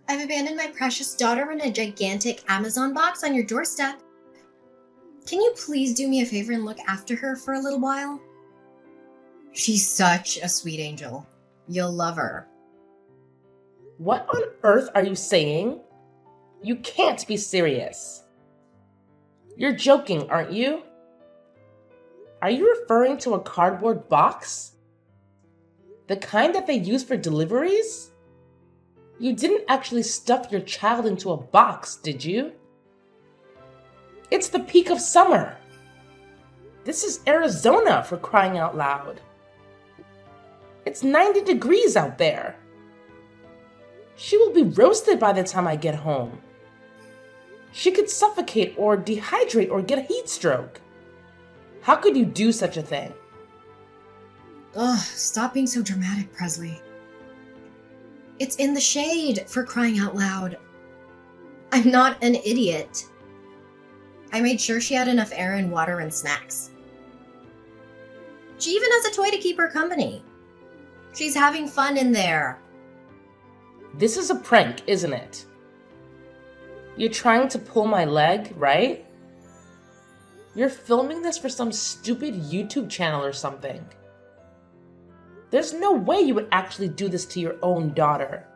I've abandoned my precious daughter in a gigantic Amazon box on your doorstep. Can you please do me a favor and look after her for a little while? She's such a sweet angel. You'll love her. What on earth are you saying? You can't be serious. You're joking, aren't you? Are you referring to a cardboard box? The kind that they use for deliveries? You didn't actually stuff your child into a box, did you? It's the peak of summer. This is Arizona, for crying out loud. It's 90 degrees out there. She will be roasted by the time I get home. She could suffocate or dehydrate or get a heat stroke. How could you do such a thing? Ugh, stop being so dramatic, Presley. It's in the shade, for crying out loud. I'm not an idiot. I made sure she had enough air and water and snacks. She even has a toy to keep her company. She's having fun in there. This is a prank, isn't it? You're trying to pull my leg, right? You're filming this for some stupid YouTube channel or something. There's no way you would actually do this to your own daughter.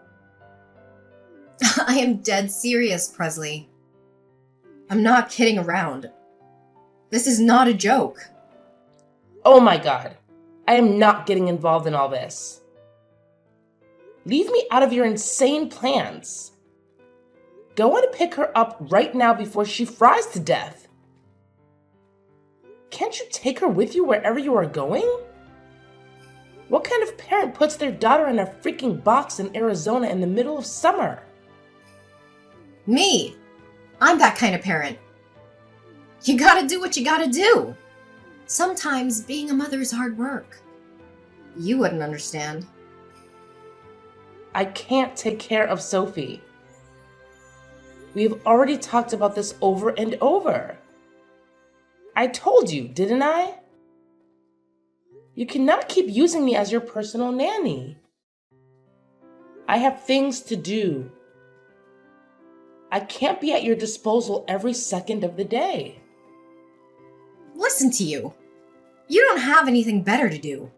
I am dead serious, Presley. I'm not kidding around. This is not a joke. Oh my god, I am not getting involved in all this. Leave me out of your insane plans. Go and pick her up right now before she fries to death. Can't you take her with you wherever you are going? What kind of parent puts their daughter in a freaking box in Arizona in the middle of summer? Me. I'm that kind of parent. You gotta do what you gotta do. Sometimes being a mother is hard work. You wouldn't understand. I can't take care of Sophie. We've already talked about this over and over. I told you, didn't I? You cannot keep using me as your personal nanny. I have things to do. I can't be at your disposal every second of the day. Listen to you. You don't have anything better to do.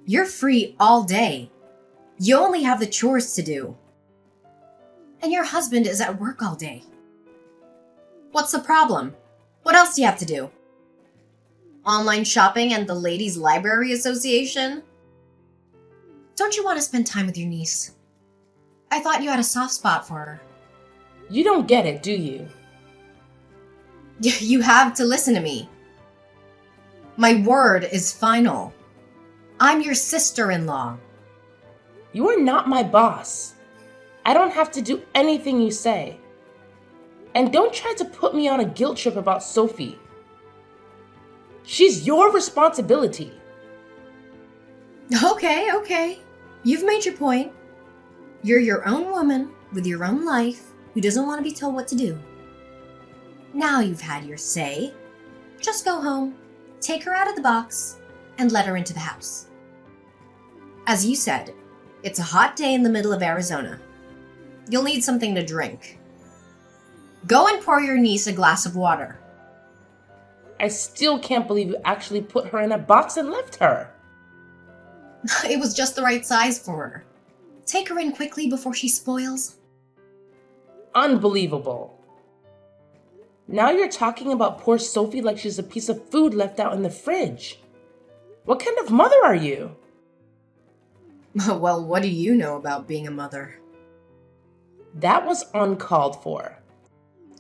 You're free all day. You only have the chores to do. And your husband is at work all day. What's the problem? What else do you have to do? Online shopping and the Ladies' Library Association? Don't you want to spend time with your niece? I thought you had a soft spot for her. You don't get it, do you? You have to listen to me. My word is final. I'm your sister-in-law. You are not my boss. I don't have to do anything you say. And don't try to put me on a guilt trip about Sophie. She's your responsibility. Okay. You've made your point. You're your own woman with your own life who doesn't want to be told what to do. Now you've had your say. Just go home, take her out of the box, and let her into the house. As you said, it's a hot day in the middle of Arizona. You'll need something to drink. Go and pour your niece a glass of water. I still can't believe you actually put her in a box and left her. It was just the right size for her. Take her in quickly before she spoils. Unbelievable. Now you're talking about poor Sophie like she's a piece of food left out in the fridge. What kind of mother are you? Well, what do you know about being a mother? That was uncalled for.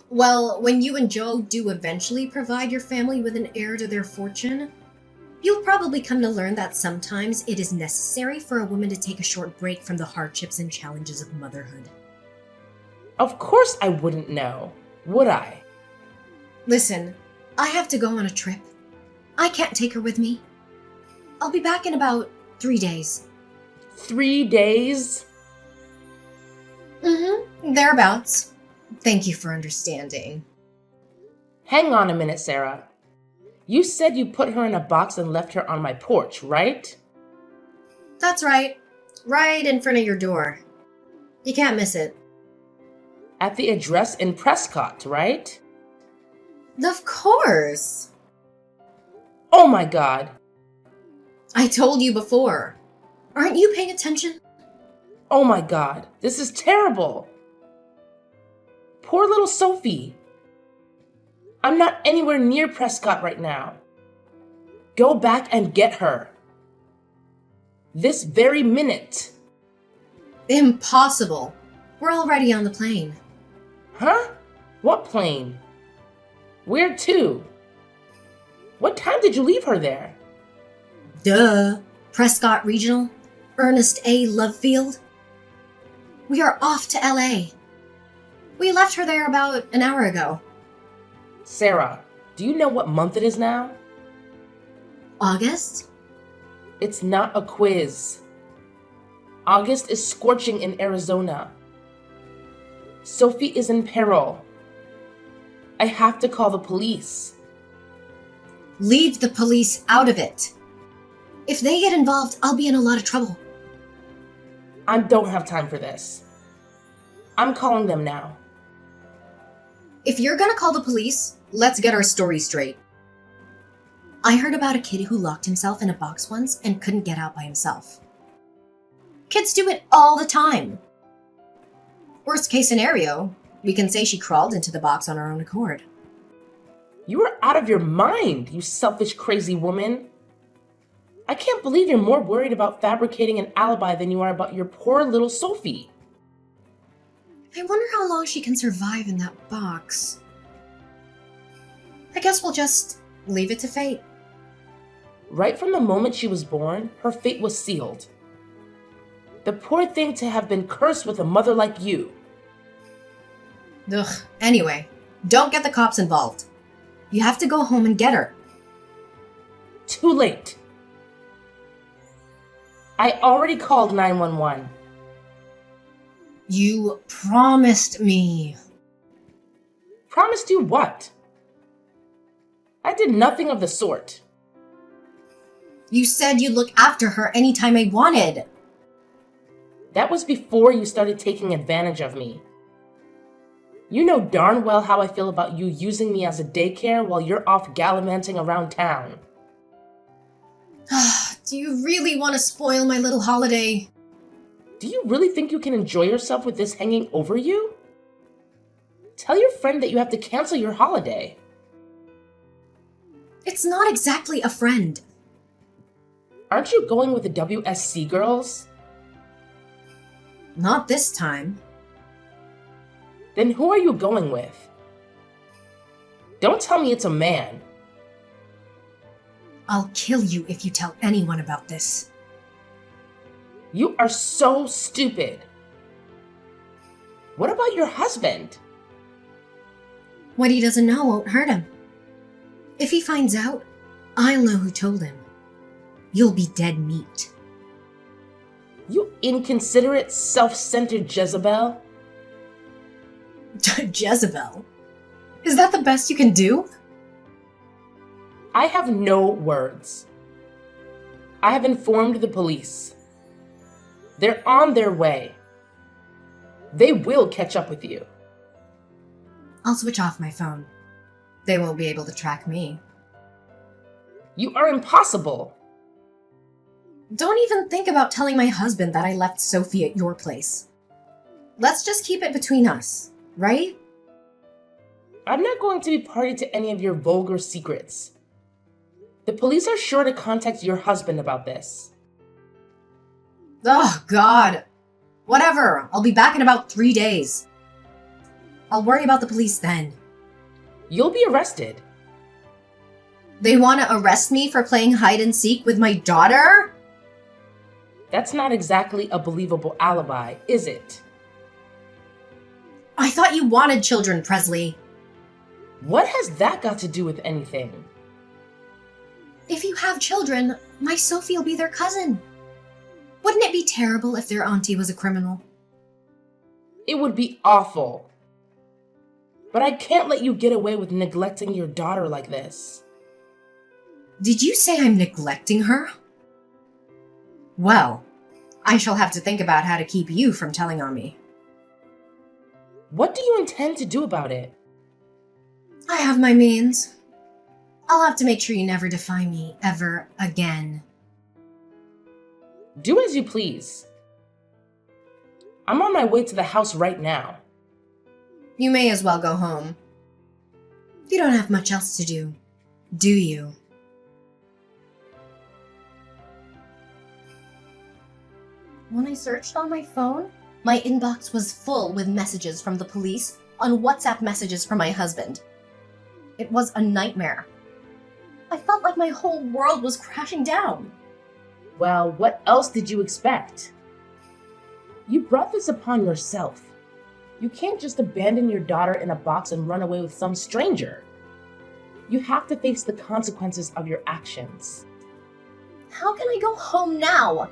Well, when you and Joe do eventually provide your family with an heir to their fortune, you'll probably come to learn that sometimes it is necessary for a woman to take a short break from the hardships and challenges of motherhood. Of course I wouldn't know, would I? Listen, I have to go on a trip. I can't take her with me. I'll be back in about 3 days. 3 days? Thereabouts. Thank you for understanding. Hang on a minute, Sarah. You said you put her in a box and left her on my porch, right? That's right. Right in front of your door. You can't miss it. At the address in Prescott, right? Of course. Oh my god. I told you before. Aren't you paying attention? Oh my god. This is terrible. Poor little Sophie. I'm not anywhere near Prescott right now. Go back and get her. This very minute. Impossible. We're already on the plane. Huh? What plane? Where to? What time did you leave her there? Duh. Prescott Regional. Ernest A. Lovefield. We are off to LA. We left her there about an hour ago. Sarah, do you know what month it is now? August? It's not a quiz. August is scorching in Arizona. Sophie is in peril. I have to call the police. Leave the police out of it. If they get involved, I'll be in a lot of trouble. I don't have time for this. I'm calling them now. If you're gonna call the police, let's get our story straight. I heard about a kid who locked himself in a box once and couldn't get out by himself. Kids do it all the time. Worst case scenario, we can say she crawled into the box on her own accord. You are out of your mind, you selfish, crazy woman. I can't believe you're more worried about fabricating an alibi than you are about your poor little Sophie. I wonder how long she can survive in that box. I guess we'll just leave it to fate. Right from the moment she was born, her fate was sealed. The poor thing to have been cursed with a mother like you. Ugh, anyway, don't get the cops involved. You have to go home and get her. Too late. I already called 911. You promised me. Promised you what? I did nothing of the sort. You said you'd look after her anytime I wanted. That was before you started taking advantage of me. You know darn well how I feel about you using me as a daycare while you're off gallivanting around town. Do you really want to spoil my little holiday? Do you really think you can enjoy yourself with this hanging over you? Tell your friend that you have to cancel your holiday. It's not exactly a friend. Aren't you going with the WSC girls? Not this time. Then who are you going with? Don't tell me it's a man. I'll kill you if you tell anyone about this. You are so stupid. What about your husband? What he doesn't know won't hurt him. If he finds out, I'll know who told him. You'll be dead meat. You inconsiderate, self-centered Jezebel. Jezebel? Is that the best you can do? I have no words. I have informed the police. They're on their way. They will catch up with you. I'll switch off my phone. They won't be able to track me. You are impossible. Don't even think about telling my husband that I left Sophie at your place. Let's just keep it between us, right? I'm not going to be party to any of your vulgar secrets. The police are sure to contact your husband about this. Oh, God. Whatever. I'll be back in about 3 days. I'll worry about the police then. You'll be arrested. They want to arrest me for playing hide and seek with my daughter? That's not exactly a believable alibi, is it? I thought you wanted children, Presley. What has that got to do with anything? If you have children, my Sophie will be their cousin. Wouldn't it be terrible if their auntie was a criminal? It would be awful. But I can't let you get away with neglecting your daughter like this. Did you say I'm neglecting her? Well, I shall have to think about how to keep you from telling on me. What do you intend to do about it? I have my means. I'll have to make sure you never defy me ever again. Do as you please. I'm on my way to the house right now. You may as well go home. You don't have much else to do, do you? When I searched on my phone, my inbox was full with messages from the police on WhatsApp messages from my husband. It was a nightmare. I felt like my whole world was crashing down. Well, what else did you expect? You brought this upon yourself. You can't just abandon your daughter in a box and run away with some stranger. You have to face the consequences of your actions. How can I go home now?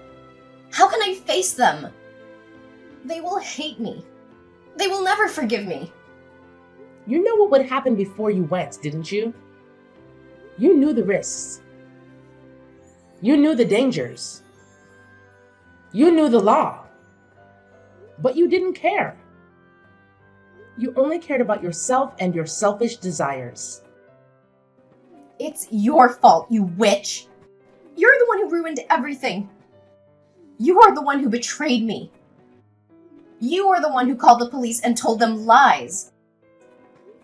How can I face them? They will hate me. They will never forgive me. You know what would happen before you went, didn't you? You knew the risks. You knew the dangers. You knew the law. But you didn't care. You only cared about yourself and your selfish desires. It's your fault, you witch. You're the one who ruined everything. You are the one who betrayed me. You are the one who called the police and told them lies.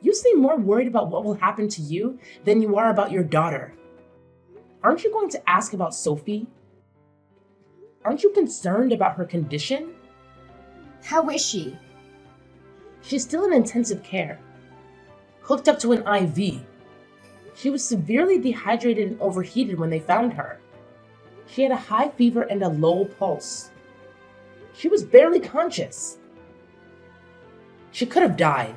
You seem more worried about what will happen to you than you are about your daughter. Aren't you going to ask about Sophie? Aren't you concerned about her condition? How is she? She's still in intensive care, hooked up to an IV. She was severely dehydrated and overheated when they found her. She had a high fever and a low pulse. She was barely conscious. She could have died.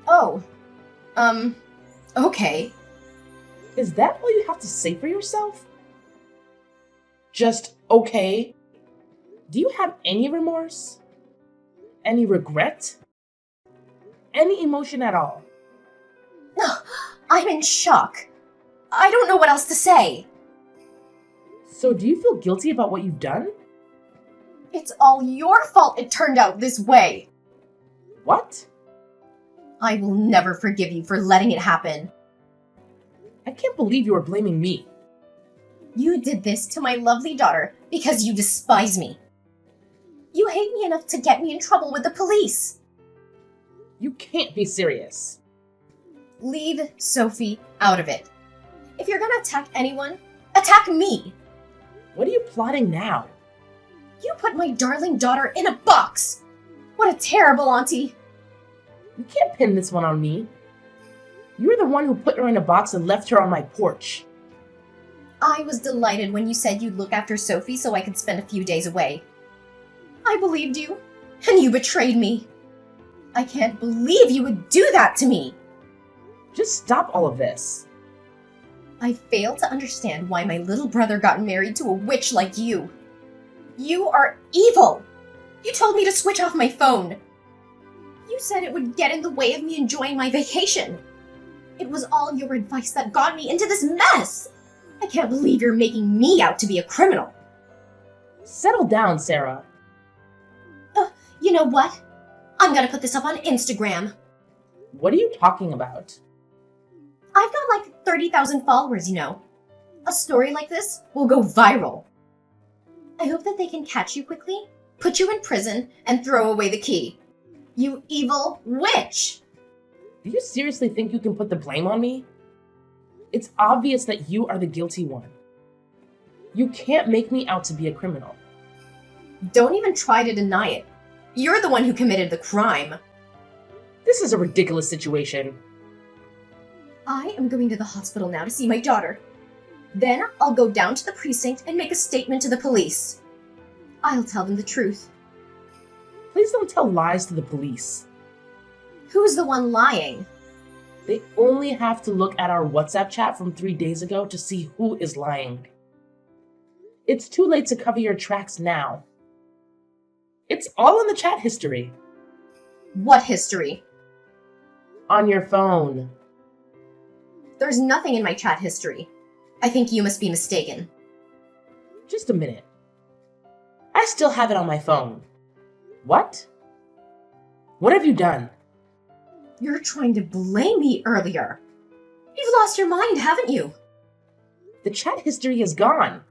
Oh, okay. Is that all you have to say for yourself? Just okay? Do you have any remorse? Any regret? Any emotion at all? No, I'm in shock. I don't know what else to say. So do you feel guilty about what you've done? It's all your fault it turned out this way. What? I will never forgive you for letting it happen. I can't believe you are blaming me. You did this to my lovely daughter because you despise me. You hate me enough to get me in trouble with the police. You can't be serious. Leave Sophie out of it. If you're gonna attack anyone, attack me. What are you plotting now? You put my darling daughter in a box. What a terrible auntie. You can't pin this one on me. You're the one who put her in a box and left her on my porch. I was delighted when you said you'd look after Sophie so I could spend a few days away. I believed you, and you betrayed me. I can't believe you would do that to me. Just stop all of this. I fail to understand why my little brother got married to a witch like you. You are evil. You told me to switch off my phone. You said it would get in the way of me enjoying my vacation. It was all your advice that got me into this mess. I can't believe you're making me out to be a criminal. Settle down, Sarah. You know what? I'm gonna put this up on Instagram. What are you talking about? I've got like 30,000 followers, you know. A story like this will go viral. I hope that they can catch you quickly, put you in prison, and throw away the key. You evil witch! Do you seriously think you can put the blame on me? It's obvious that you are the guilty one. You can't make me out to be a criminal. Don't even try to deny it. You're the one who committed the crime. This is a ridiculous situation. I am going to the hospital now to see my daughter. Then I'll go down to the precinct and make a statement to the police. I'll tell them the truth. Please don't tell lies to the police. Who's the one lying? They only have to look at our WhatsApp chat from 3 days ago to see who is lying. It's too late to cover your tracks now. It's all in the chat history. What history? On your phone. There's nothing in my chat history. I think you must be mistaken. Just a minute. I still have it on my phone. What? What have you done? You're trying to blame me earlier. You've lost your mind, haven't you? The chat history is gone.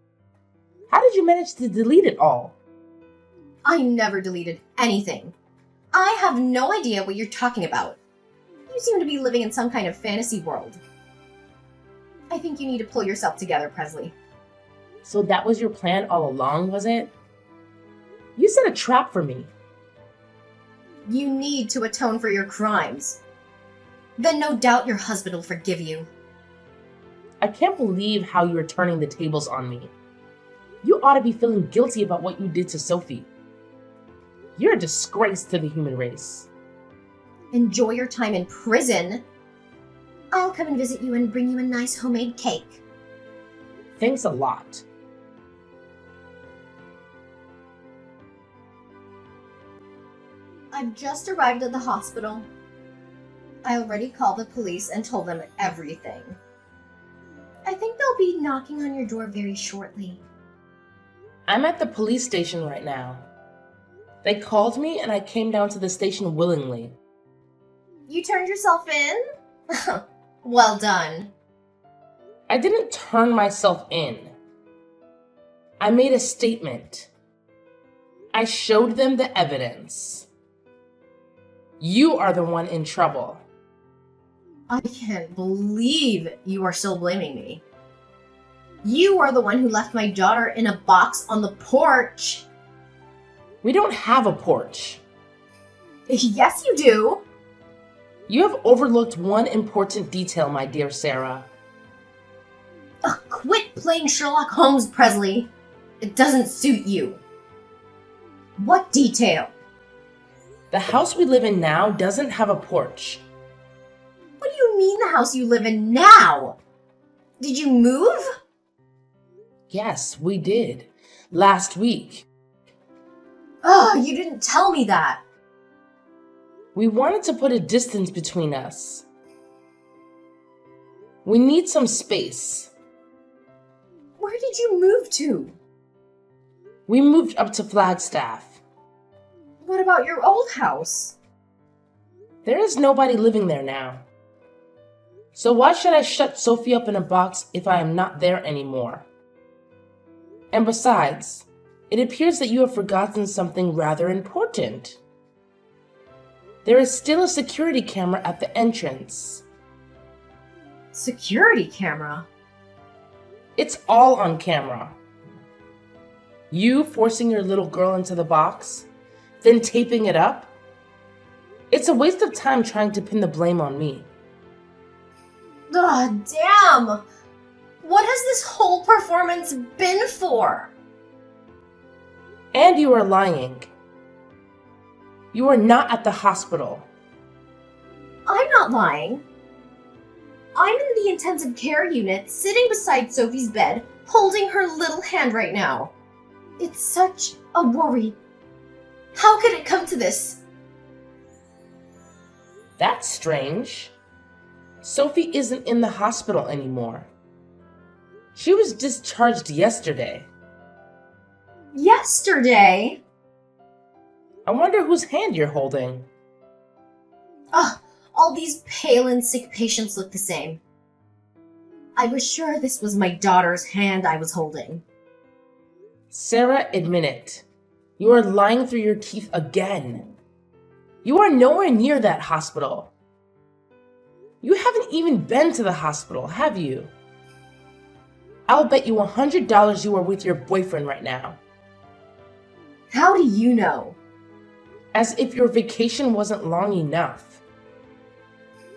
How did you manage to delete it all? I never deleted anything. I have no idea what you're talking about. You seem to be living in some kind of fantasy world. I think you need to pull yourself together, Presley. So that was your plan all along, was it? You set a trap for me. You need to atone for your crimes. Then no doubt your husband will forgive you. I can't believe how you're turning the tables on me. You ought to be feeling guilty about what you did to Sophie. You're a disgrace to the human race. Enjoy your time in prison. I'll come and visit you and bring you a nice homemade cake. Thanks a lot. I've just arrived at the hospital. I already called the police and told them everything. I think they'll be knocking on your door very shortly. I'm at the police station right now. They called me and I came down to the station willingly. You turned yourself in? Well done. I didn't turn myself in. I made a statement. I showed them the evidence. You are the one in trouble. I can't believe you are still blaming me. You are the one who left my daughter in a box on the porch. We don't have a porch. Yes, you do. You have overlooked one important detail, my dear Sarah. Quit playing Sherlock Holmes, Presley. It doesn't suit you. What detail? The house we live in now doesn't have a porch. What do you mean the house you live in now? Did you move? Yes, we did. Last week. Oh, you didn't tell me that. We wanted to put a distance between us. We need some space. Where did you move to? We moved up to Flagstaff. What about your old house? There is nobody living there now. So why should I shut Sophie up in a box if I am not there anymore? And besides, it appears that you have forgotten something rather important. There is still a security camera at the entrance. Security camera? It's all on camera. You forcing your little girl into the box, then taping it up? It's a waste of time trying to pin the blame on me. Ugh, damn! What has this whole performance been for? And you are lying. You are not at the hospital. I'm not lying. I'm in the intensive care unit, sitting beside Sophie's bed, holding her little hand right now. It's such a worry. How could it come to this? That's strange. Sophie isn't in the hospital anymore. She was discharged yesterday. Yesterday? I wonder whose hand you're holding. Ugh, all these pale and sick patients look the same. I was sure this was my daughter's hand I was holding. Sarah, admit it. You are lying through your teeth again. You are nowhere near that hospital. You haven't even been to the hospital, have you? I'll bet you $100 you are with your boyfriend right now. How do you know? As if your vacation wasn't long enough.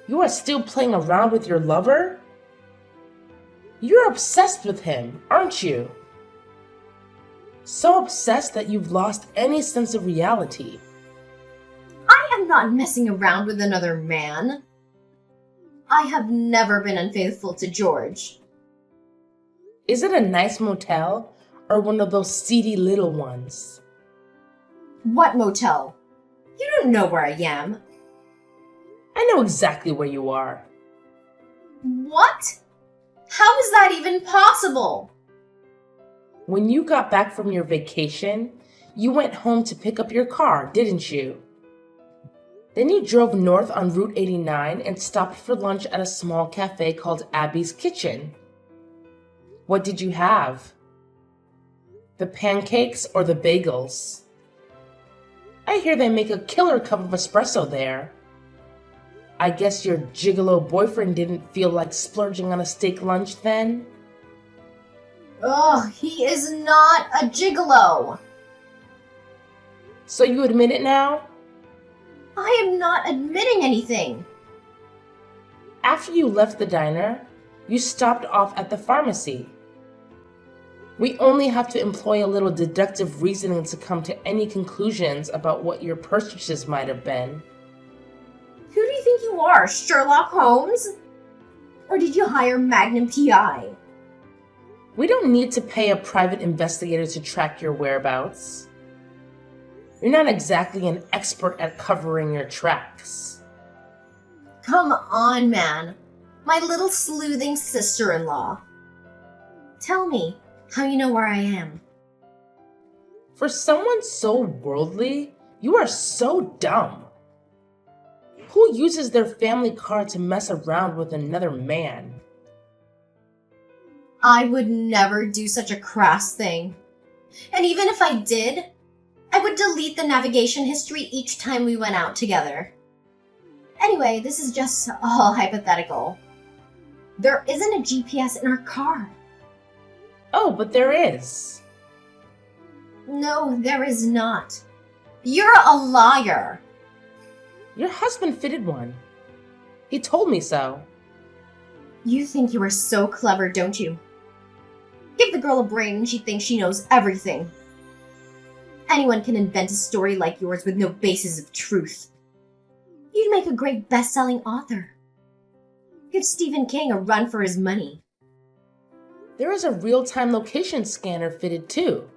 You are still playing around with your lover? You're obsessed with him, aren't you? So obsessed that you've lost any sense of reality. I am not messing around with another man. I have never been unfaithful to George. Is it a nice motel or one of those seedy little ones? What motel? You don't know where I am. I know exactly where you are. What? How is that even possible? When you got back from your vacation, you went home to pick up your car, didn't you? Then you drove north on Route 89 and stopped for lunch at a small cafe called Abby's Kitchen. What did you have? The pancakes or the bagels? I hear they make a killer cup of espresso there. I guess your gigolo boyfriend didn't feel like splurging on a steak lunch then? Ugh, he is not a gigolo. So you admit it now? I am not admitting anything. After you left the diner, you stopped off at the pharmacy. We only have to employ a little deductive reasoning to come to any conclusions about what your purchases might have been. Who do you think you are, Sherlock Holmes? Or did you hire Magnum PI? We don't need to pay a private investigator to track your whereabouts. You're not exactly an expert at covering your tracks. Come on, man. My little sleuthing sister-in-law. Tell me how you know where I am. For someone so worldly, you are so dumb. Who uses their family car to mess around with another man? I would never do such a crass thing. And even if I did, I would delete the navigation history each time we went out together. Anyway, this is just all hypothetical. There isn't a GPS in our car. Oh, but there is. No, there is not. You're a liar. Your husband fitted one. He told me so. You think you are so clever, don't you? Give the girl a brain and she thinks she knows everything. Anyone can invent a story like yours with no basis of truth. You'd make a great best-selling author. Give Stephen King a run for his money. There is a real-time location scanner fitted too.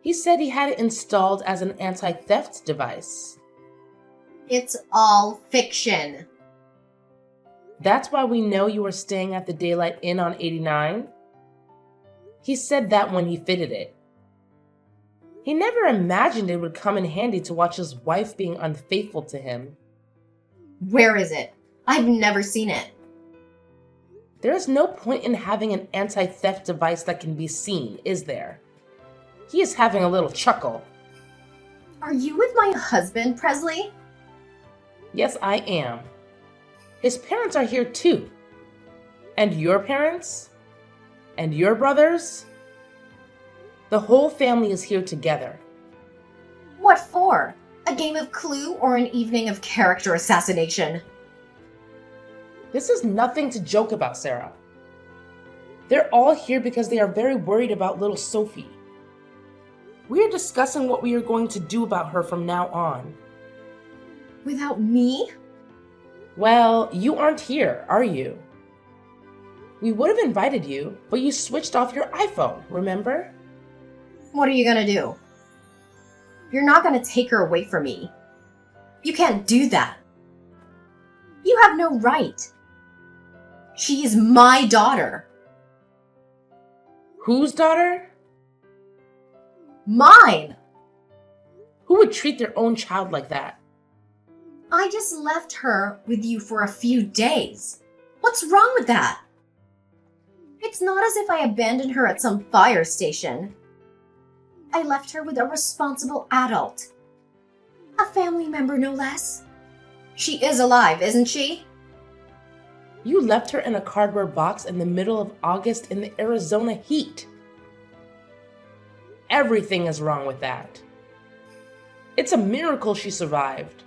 He said he had it installed as an anti-theft device. It's all fiction. That's why we know you were staying at the Daylight Inn on 89? He said that when he fitted it. He never imagined it would come in handy to watch his wife being unfaithful to him. Where is it? I've never seen it. There is no point in having an anti-theft device that can be seen, is there? He is having a little chuckle. Are you with my husband, Presley? Yes, I am. His parents are here too. And your parents? And your brothers? The whole family is here together. What for? A game of Clue or an evening of character assassination? This is nothing to joke about, Sarah. They're all here because they are very worried about little Sophie. We are discussing what we are going to do about her from now on. Without me? Well, you aren't here, are you? We would have invited you, but you switched off your iPhone, remember? What are you gonna do? You're not gonna take her away from me. You can't do that. You have no right. She is my daughter. Whose daughter? Mine! Who would treat their own child like that? I just left her with you for a few days. What's wrong with that? It's not as if I abandoned her at some fire station. I left her with a responsible adult. A family member, no less. She is alive, isn't she? You left her in a cardboard box in the middle of August in the Arizona heat. Everything is wrong with that. It's a miracle she survived.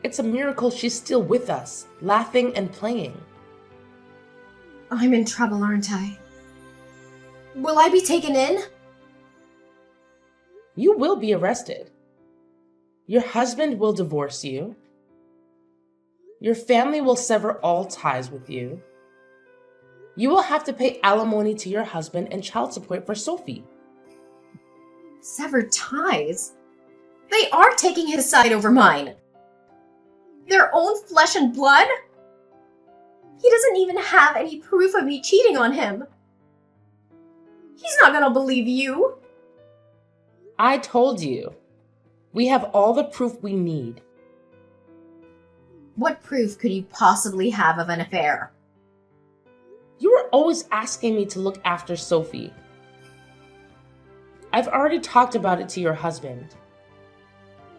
It's a miracle she's still with us, laughing and playing. I'm in trouble, aren't I? Will I be taken in? You will be arrested. Your husband will divorce you. Your family will sever all ties with you. You will have to pay alimony to your husband and child support for Sophie. Severed ties? They are taking his side over mine. Their own flesh and blood? He doesn't even have any proof of me cheating on him. He's not gonna believe you. I told you. We have all the proof we need. What proof could you possibly have of an affair? You were always asking me to look after Sophie. I've already talked about it to your husband.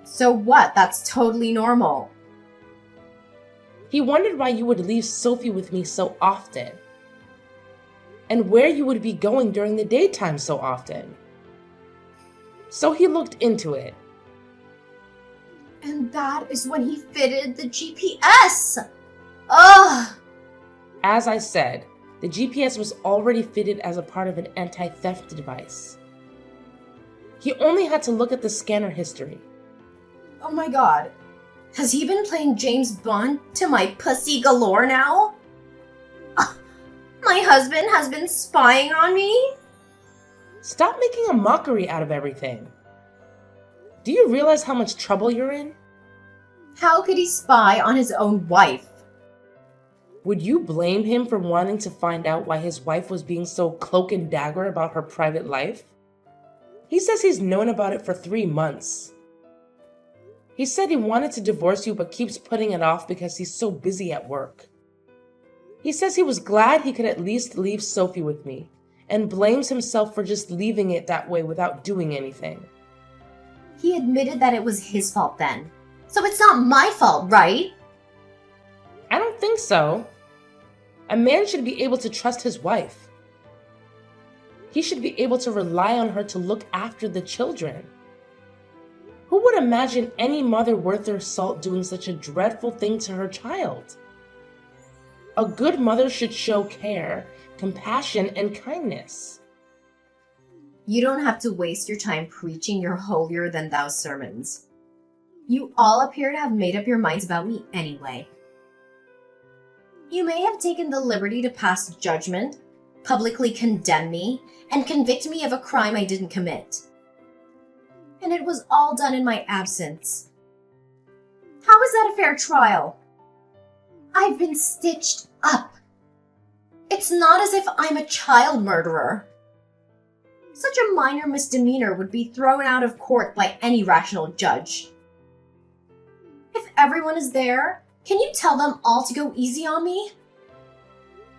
So what? That's totally normal. He wondered why you would leave Sophie with me so often, and where you would be going during the daytime so often. So he looked into it. And that is when he fitted the GPS! Ugh! As I said, the GPS was already fitted as a part of an anti-theft device. He only had to look at the scanner history. Oh my god. Has he been playing James Bond to my pussy galore now? My husband has been spying on me? Stop making a mockery out of everything. Do you realize how much trouble you're in? How could he spy on his own wife? Would you blame him for wanting to find out why his wife was being so cloak and dagger about her private life? He says he's known about it for 3 months. He said he wanted to divorce you but keeps putting it off because he's so busy at work. He says he was glad he could at least leave Sophie with me, and blames himself for just leaving it that way without doing anything. He admitted that it was his fault then. So it's not my fault, right? I don't think so. A man should be able to trust his wife. He should be able to rely on her to look after the children. Who would imagine any mother worth their salt doing such a dreadful thing to her child? A good mother should show care, compassion, and kindness. You don't have to waste your time preaching your holier-than-thou sermons. You all appear to have made up your minds about me anyway. You may have taken the liberty to pass judgment, publicly condemn me, and convict me of a crime I didn't commit. And it was all done in my absence. How is that a fair trial? I've been stitched up. It's not as if I'm a child murderer. Such a minor misdemeanor would be thrown out of court by any rational judge. If everyone is there, can you tell them all to go easy on me?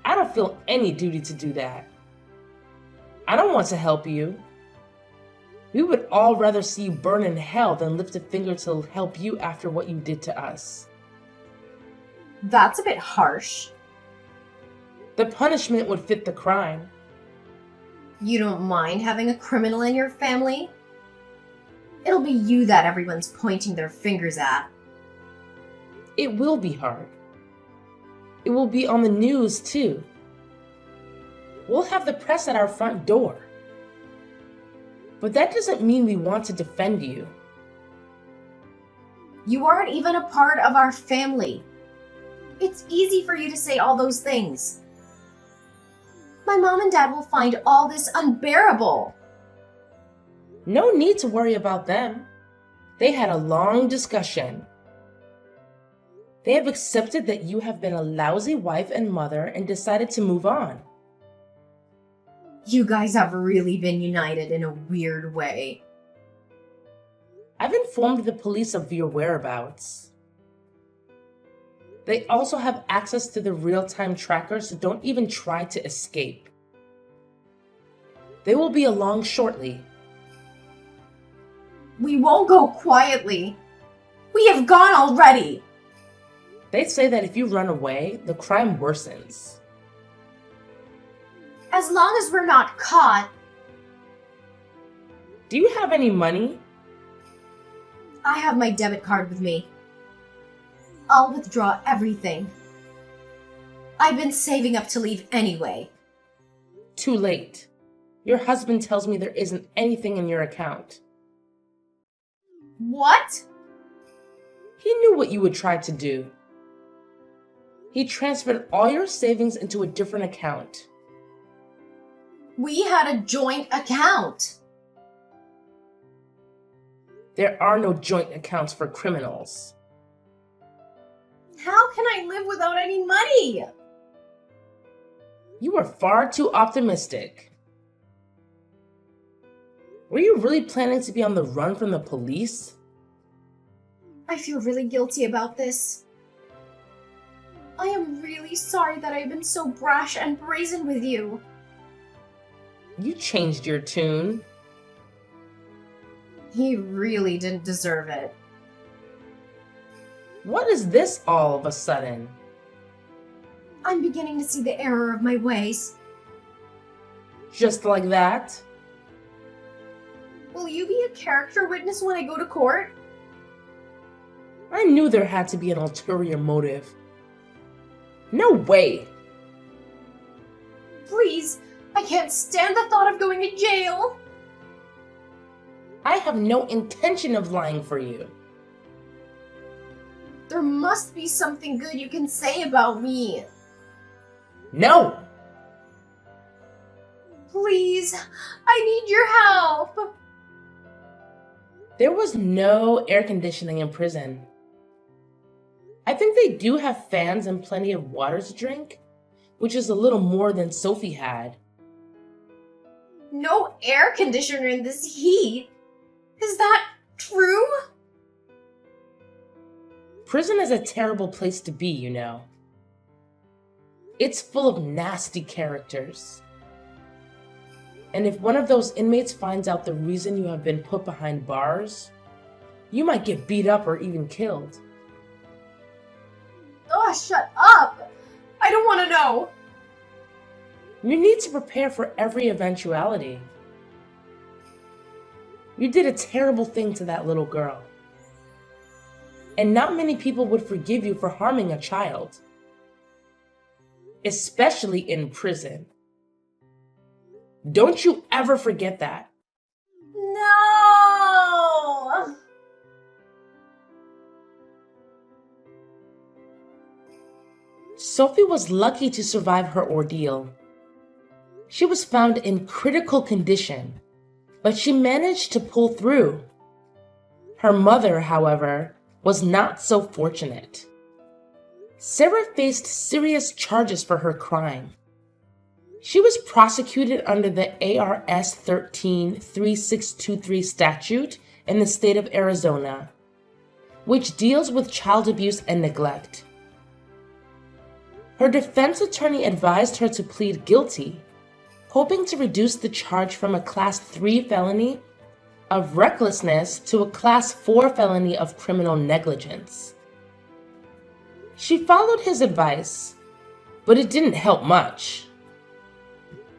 I don't feel any duty to do that. I don't want to help you. We would all rather see you burn in hell than lift a finger to help you after what you did to us. That's a bit harsh. The punishment would fit the crime. You don't mind having a criminal in your family? It'll be you that everyone's pointing their fingers at. It will be hard. It will be on the news, too. We'll have the press at our front door. But that doesn't mean we want to defend you. You aren't even a part of our family. It's easy for you to say all those things. My mom and dad will find all this unbearable. No need to worry about them. They had a long discussion. They have accepted that you have been a lousy wife and mother and decided to move on. You guys have really been united in a weird way. I've informed the police of your whereabouts. They also have access to the real-time tracker, so don't even try to escape. They will be along shortly. We won't go quietly. We have gone already. They say that if you run away, the crime worsens. As long as we're not caught. Do you have any money? I have my debit card with me. I'll withdraw everything. I've been saving up to leave anyway. Too late. Your husband tells me there isn't anything in your account. What? He knew what you would try to do. He transferred all your savings into a different account. We had a joint account. There are no joint accounts for criminals. How can I live without any money? You are far too optimistic. Were you really planning to be on the run from the police? I feel really guilty about this. I am really sorry that I've been so brash and brazen with you. You changed your tune. He really didn't deserve it. What is this all of a sudden? I'm beginning to see the error of my ways. Just like that? Will you be a character witness when I go to court? I knew there had to be an ulterior motive. No way! Please, I can't stand the thought of going to jail. I have no intention of lying for you. There must be something good you can say about me. No! Please, I need your help. There was no air conditioning in prison. I think they do have fans and plenty of water to drink, which is a little more than Sophie had. No air conditioner in this heat. Is that true? Prison is a terrible place to be, you know. It's full of nasty characters. And if one of those inmates finds out the reason you have been put behind bars, you might get beat up or even killed. Oh, shut up! I don't want to know. You need to prepare for every eventuality. You did a terrible thing to that little girl. And not many people would forgive you for harming a child. Especially in prison. Don't you ever forget that. No! Sophie was lucky to survive her ordeal. She was found in critical condition, but she managed to pull through. Her mother, however, was not so fortunate. Sarah faced serious charges for her crime. She was prosecuted under the ARS 13-3623 statute in the state of Arizona, which deals with child abuse and neglect. Her defense attorney advised her to plead guilty, hoping to reduce the charge from a Class 3 felony of recklessness to a Class 4 felony of criminal negligence. She followed his advice, but it didn't help much.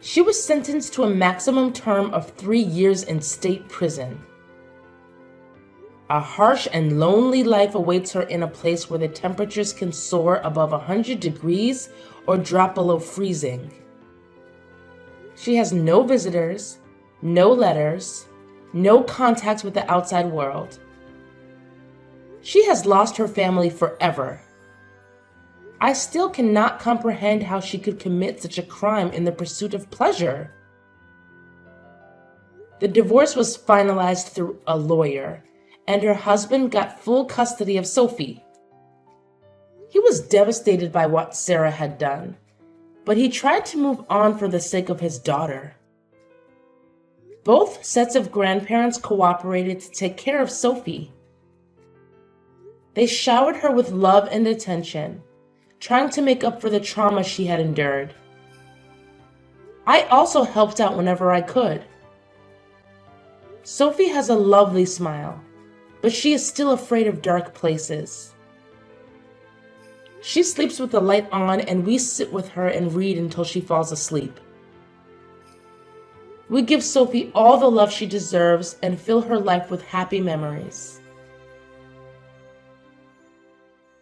She was sentenced to a maximum term of 3 years in state prison. A harsh and lonely life awaits her in a place where the temperatures can soar above 100 degrees or drop below freezing. She has no visitors, no letters, no contact with the outside world. She has lost her family forever. I still cannot comprehend how she could commit such a crime in the pursuit of pleasure. The divorce was finalized through a lawyer, and her husband got full custody of Sophie. He was devastated by what Sarah had done, but he tried to move on for the sake of his daughter. Both sets of grandparents cooperated to take care of Sophie. They showered her with love and attention, trying to make up for the trauma she had endured. I also helped out whenever I could. Sophie has a lovely smile, but she is still afraid of dark places. She sleeps with the light on, and we sit with her and read until she falls asleep. We give Sophie all the love she deserves and fill her life with happy memories.